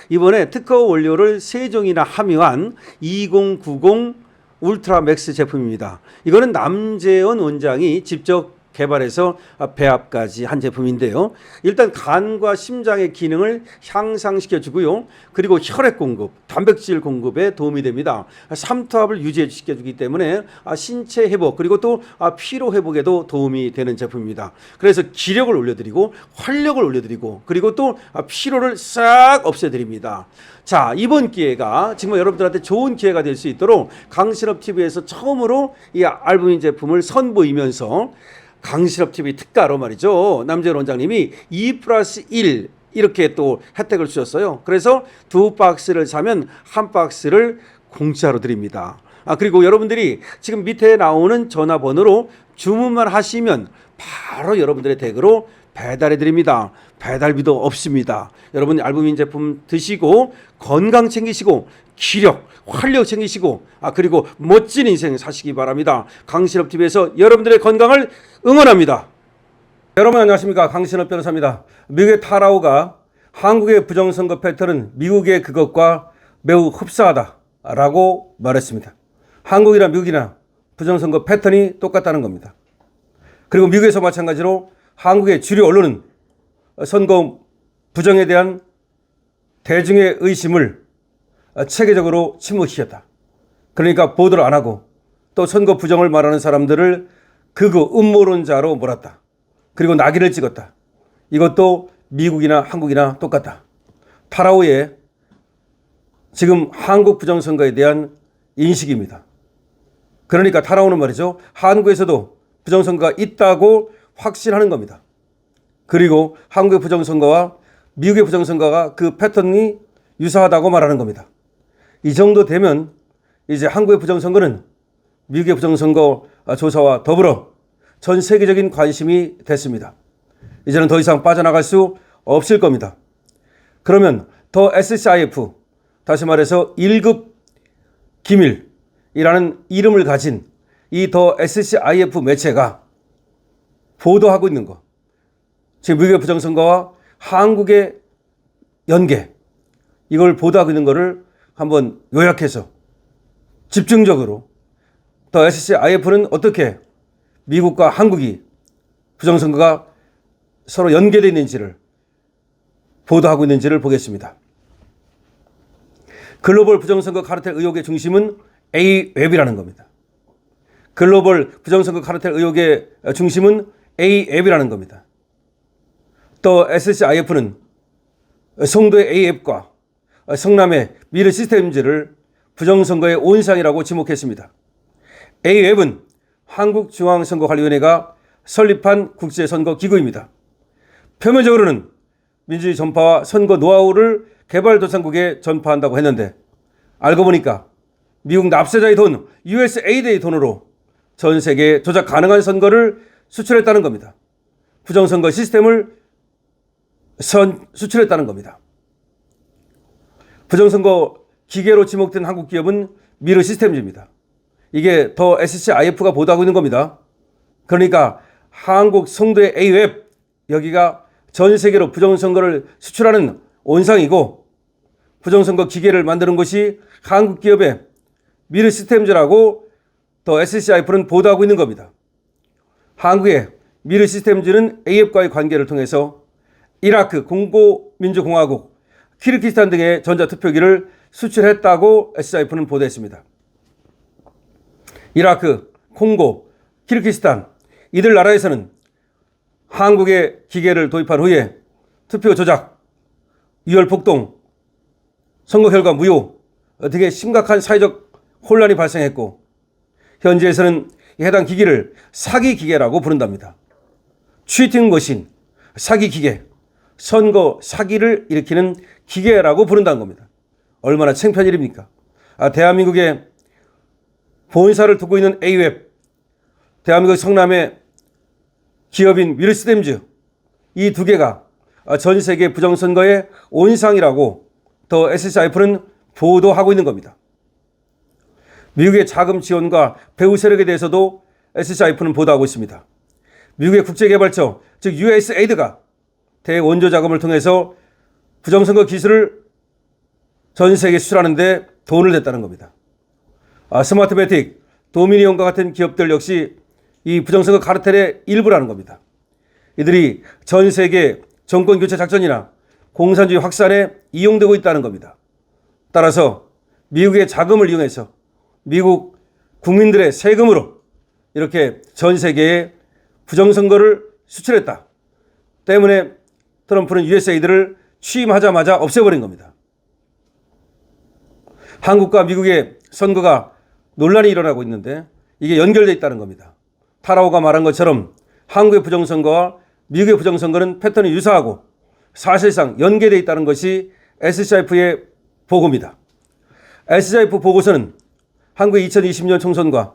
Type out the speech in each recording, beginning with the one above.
이번에 특허 원료를 3종이나 함유한 2090 울트라 맥스 제품입니다. 이거는 남재원 원장이 직접 개발해서 배합까지 한 제품인데요. 일단 간과 심장의 기능을 향상시켜 주고요. 그리고 혈액 공급, 단백질 공급에 도움이 됩니다. 삼투압을 유지시켜 주기 때문에 신체 회복 그리고 또 피로 회복에도 도움이 되는 제품입니다. 그래서 기력을 올려드리고 활력을 올려드리고 그리고 또 피로를 싹 없애드립니다. 자, 이번 기회가 정말 여러분들한테 좋은 기회가 될 수 있도록 강신업TV에서 처음으로 이 알부민 제품을 선보이면서 강신업TV 특가로 말이죠. 남재원 원장님이 2+1 이렇게 또 혜택을 주셨어요. 그래서 2박스를 사면 1박스를 공짜로 드립니다. 그리고 여러분들이 지금 밑에 나오는 전화번호로 주문만 하시면 바로 여러분들의 댁으로 배달해 드립니다. 배달비도 없습니다. 여러분 알부민 제품 드시고 건강 챙기시고 기력, 활력 챙기시고 그리고 멋진 인생 사시기 바랍니다. 강신업TV에서 여러분들의 건강을 응원합니다. 여러분 안녕하십니까? 강신업 변호사입니다. 미국의 타라오가 한국의 부정선거 패턴은 미국의 그것과 매우 흡사하다라고 말했습니다. 한국이나 미국이나 부정선거 패턴이 똑같다는 겁니다. 그리고 미국에서 마찬가지로 한국의 주류 언론은 선거 부정에 대한 대중의 의심을 체계적으로 침묵시켰다. 그러니까 보도를 안 하고 또 선거 부정을 말하는 사람들을 극우 음모론자로 몰았다. 그리고 낙인을 찍었다. 이것도 미국이나 한국이나 똑같다. 타라오의 지금 한국 부정선거에 대한 인식입니다. 그러니까 타라오는 말이죠. 한국에서도 부정선거가 있다고 확신하는 겁니다. 그리고 한국의 부정선거와 미국의 부정선거가 그 패턴이 유사하다고 말하는 겁니다. 이 정도 되면 이제 한국의 부정선거는 미국의 부정선거 조사와 더불어 전 세계적인 관심이 됐습니다. 이제는 더 이상 빠져나갈 수 없을 겁니다. 그러면 더 SCIF, 다시 말해서 1급 기밀이라는 이름을 가진 이 더 SCIF 매체가 보도하고 있는 것, 지금 미국의 부정선거와 한국의 연계, 이걸 보도하고 있는 것을 한번 요약해서 집중적으로 더 SCIF는 어떻게 미국과 한국이 부정선거가 서로 연계되어 있는지를 보도하고 있는지를 보겠습니다. 글로벌 부정선거 카르텔 의혹의 중심은 A웹이라는 겁니다. 글로벌 부정선거 카르텔 의혹의 중심은 A앱이라는 겁니다. 또 SCIF는 송도의 A앱과 성남의 미르 시스템즈를 부정선거의 온상이라고 지목했습니다. A웹은 한국중앙선거관리위원회가 설립한 국제선거기구입니다. 표면적으로는 민주주의 전파와 선거 노하우를 개발도상국에 전파한다고 했는데 알고 보니까 미국 납세자의 돈, USAID의 돈으로 전 세계에 조작 가능한 선거를 수출했다는 겁니다. 부정선거 시스템을 수출했다는 겁니다. 부정선거 기계로 지목된 한국 기업은 미르 시스템즈입니다. 이게 더 SCIF가 보도하고 있는 겁니다. 그러니까 한국 송도의 A웹, 여기가 전 세계로 부정선거를 수출하는 온상이고 부정선거 기계를 만드는 것이 한국 기업의 미르 시스템즈라고 더 SCIF는 보도하고 있는 겁니다. 한국의 미르 시스템즈는 A웹과의 관계를 통해서 이라크, 공고민주공화국, 키르기스탄 등의 전자투표기를 수출했다고 SCIF는 보도했습니다. 이라크, 콩고, 키르기스탄 이들 나라에서는 한국의 기계를 도입한 후에 투표 조작, 유혈 폭동, 선거 결과 무효 등의 심각한 사회적 혼란이 발생했고 현지에서는 해당 기기를 사기 기계라고 부른답니다. 치팅 머신, 사기 기계, 선거 사기를 일으키는 기계라고 부른다는 겁니다. 얼마나 창피한 일입니까? 대한민국의 본사를 두고 있는 A웹, 대한민국 성남의 기업인 미르시스템즈, 이 두 개가 전 세계 부정선거의 온상이라고 더 SCIF는 보도하고 있는 겁니다. 미국의 자금 지원과 배후 세력에 대해서도 SCIF는 보도하고 있습니다. 미국의 국제개발처, 즉 USAID가 대원조 자금을 통해서 부정선거 기술을 전 세계 수출하는데 돈을 냈다는 겁니다. 스마트매틱, 도미니온과 같은 기업들 역시 이 부정선거 카르텔의 일부라는 겁니다. 이들이 전 세계 정권 교체 작전이나 공산주의 확산에 이용되고 있다는 겁니다. 따라서 미국의 자금을 이용해서 미국 국민들의 세금으로 이렇게 전 세계에 부정선거를 수출했다. 때문에 트럼프는 USAID를 취임하자마자 없애버린 겁니다. 한국과 미국의 선거가 논란이 일어나고 있는데 이게 연결되어 있다는 겁니다. 타라오가 말한 것처럼 한국의 부정선거와 미국의 부정선거는 패턴이 유사하고 사실상 연계되어 있다는 것이 SCIF의 보고입니다. SCIF 보고서는 한국의 2020년 총선과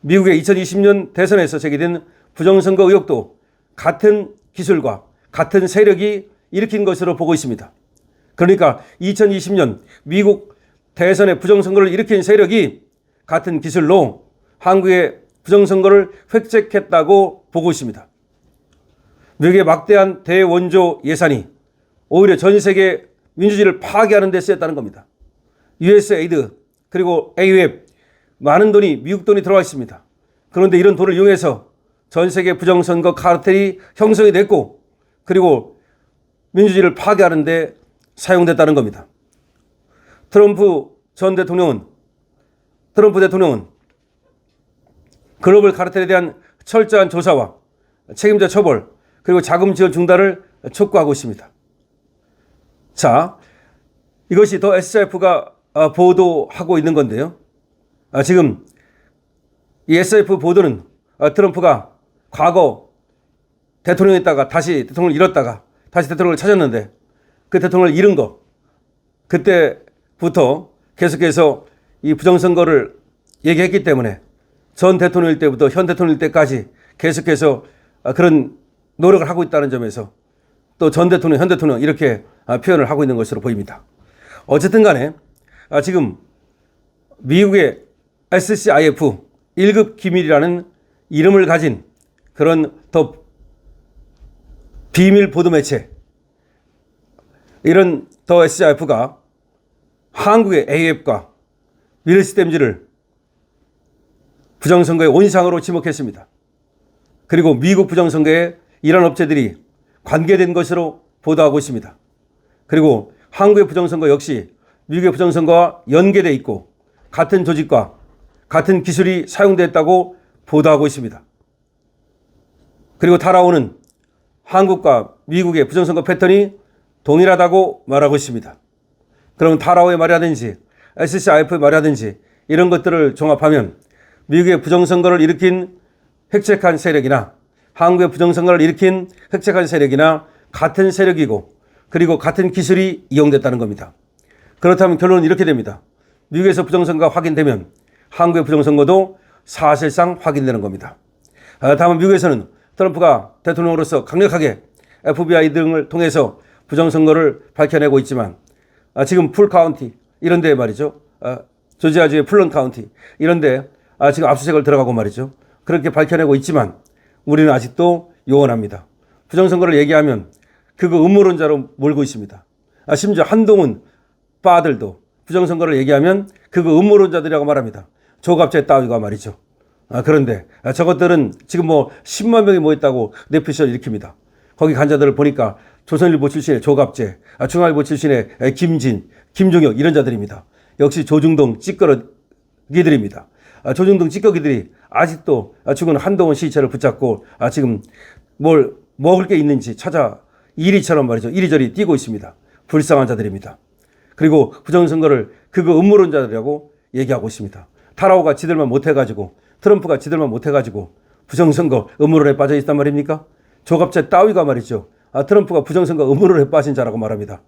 미국의 2020년 대선에서 제기된 부정선거 의혹도 같은 기술과 같은 세력이 일으킨 것으로 보고 있습니다. 그러니까 2020년 미국 대선의 부정선거를 일으킨 세력이 같은 기술로 한국의 부정선거를 획책했다고 보고 있습니다. 미국의 막대한 대원조 예산이 오히려 전 세계 민주주의를 파괴하는 데 쓰였다는 겁니다. USAID 그리고 AUF 많은 돈이 미국 돈이 들어와 있습니다. 그런데 이런 돈을 이용해서 전 세계 부정선거 카르텔이 형성이 됐고 그리고 민주주의를 파괴하는 데 사용됐다는 겁니다. 트럼프 대통령은 글로벌 카르텔에 대한 철저한 조사와 책임자 처벌 그리고 자금 지원 중단을 촉구하고 있습니다. 자, 이것이 더 SCIF가 보도하고 있는 건데요. 지금 이 SCIF 보도는 트럼프가 과거 대통령이었다가 다시 대통령을 잃었다가 다시 대통령을 찾았는데 그 대통령을 잃은 거 그때부터 계속해서 이 부정선거를 얘기했기 때문에 전 대통령일 때부터 현 대통령일 때까지 계속해서 그런 노력을 하고 있다는 점에서 또 전 대통령, 현 대통령 이렇게 표현을 하고 있는 것으로 보입니다. 어쨌든 간에 지금 미국의 SCIF 1급 기밀이라는 이름을 가진 그런 더 비밀 보도 매체 이런 더 SCIF가 한국의 AF과 윌리스댐즈를 부정선거의 온상으로 지목했습니다. 그리고 미국 부정선거에 이런 업체들이 관계된 것으로 보도하고 있습니다. 그리고 한국의 부정선거 역시 미국의 부정선거와 연계되어 있고 같은 조직과 같은 기술이 사용됐다고 보도하고 있습니다. 그리고 타라오는 한국과 미국의 부정선거 패턴이 동일하다고 말하고 있습니다. 그럼 타라오의 말이라든지 SCIF의 말이라든지 이런 것들을 종합하면 미국의 부정선거를 일으킨 획책한 세력이나 한국의 부정선거를 일으킨 획책한 세력이나 같은 세력이고 그리고 같은 기술이 이용됐다는 겁니다. 그렇다면 결론은 이렇게 됩니다. 미국에서 부정선거가 확인되면 한국의 부정선거도 사실상 확인되는 겁니다. 다만 미국에서는 트럼프가 대통령으로서 강력하게 FBI 등을 통해서 부정선거를 밝혀내고 있지만 지금 풀 카운티 이런 데 말이죠. 조지아주의 플런 카운티 이런 데 지금 압수수색을 들어가고 말이죠. 그렇게 밝혀내고 있지만 우리는 아직도 요원합니다. 부정선거를 얘기하면 그거 음모론자로 몰고 있습니다. 심지어 한동훈 빠들도 부정선거를 얘기하면 그거 음모론자들이라고 말합니다. 조갑제 따위가 말이죠. 그런데 저것들은 지금 뭐 10만 명이 모였다고 내피셜 일으킵니다. 거기 간자들을 보니까 조선일보 출신의 조갑제, 중앙일보 출신의 김진, 김종혁 이런 자들입니다. 역시 조중동 찌꺼기들입니다. 조중동 찌꺼기들이 아직도 죽은 한동훈 시체를 붙잡고 지금 뭘 먹을 게 있는지 찾아 이리처럼 말이죠. 이리저리 뛰고 있습니다. 불쌍한 자들입니다. 그리고 부정선거를 그거 음모론자들이라고 얘기하고 있습니다. 타라오가 지들만 못해가지고 트럼프가 지들만 못해가지고 부정선거 음모론에 빠져 있단 말입니까? 조갑제 따위가 말이죠. 트럼프가 부정선거 음모론에 빠진 자라고 말합니다.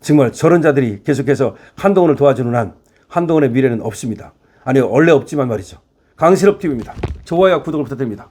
정말 저런 자들이 계속해서 한동훈을 도와주는 한 한동훈의 미래는 없습니다. 아니 원래 없지만 말이죠. 강실업 TV입니다. 좋아요와 구독을 부탁드립니다.